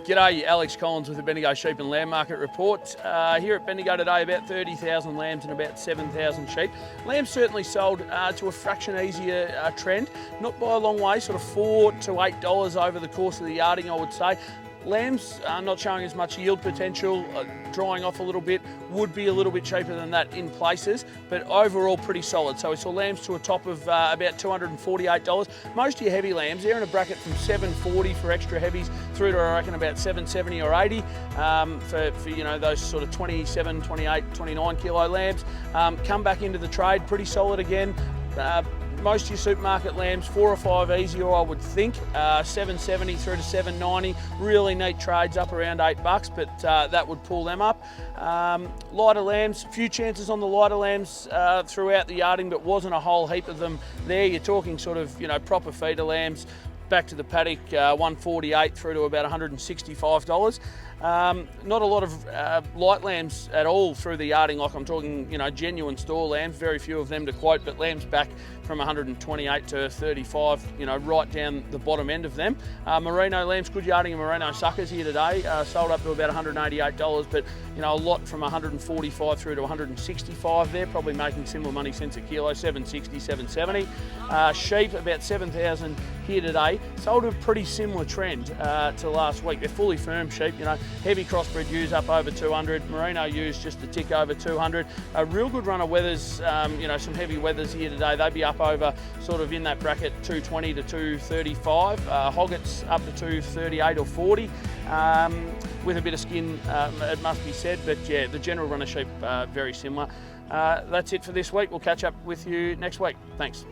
G'day, Alex Collins with the Bendigo Sheep and Lamb Market Report. Here at Bendigo today, about 30,000 lambs and about 7,000 sheep. Lambs certainly sold to a fraction easier trend, not by a long way, sort of $4 to $8 over the course of the yarding, I would say. Lambs are not showing as much yield potential, drying off a little bit, would be a little bit cheaper than that in places, but overall pretty solid. So we saw lambs to a top of about $248. Most of your heavy lambs, they're in a bracket from $740 for extra heavies through to I reckon about $770 or $80 for you know, those sort of 27, 28, 29 kilo lambs. Come back into the trade, pretty solid again. Most of your supermarket lambs, 4 or 5 easier, I would think. $770 through to $790. Really neat trades up around $8, but that would pull them up. Lighter lambs, few chances on the lighter lambs throughout the yarding, but wasn't a whole heap of them there. You're talking sort of, you know, proper feeder lambs. Back to the paddock, $148 through to about $165. Not a lot of light lambs at all through the yarding, like I'm talking, you know, genuine store lambs, very few of them to quote, but lambs back from 128 to 35, you know, right down the bottom end of them. Merino lambs, good yarding of merino suckers here today, sold up to about $188, but, you know, a lot from 145 through to 165 there, probably making similar money cents a kilo, 760, 770. Sheep, about 7,000 here today, sold a pretty similar trend to last week. They're fully firm sheep, you know, heavy crossbred ewes up over 200, merino ewes just a tick over 200. A real good run of weathers, you know, some heavy weathers here today. They'd be up over sort of in that bracket 220 to 235. Hoggets up to 238 or 40 with a bit of skin, it must be said, but yeah, the general run of sheep very similar. That's it for this week. We'll catch up with you next week. Thanks.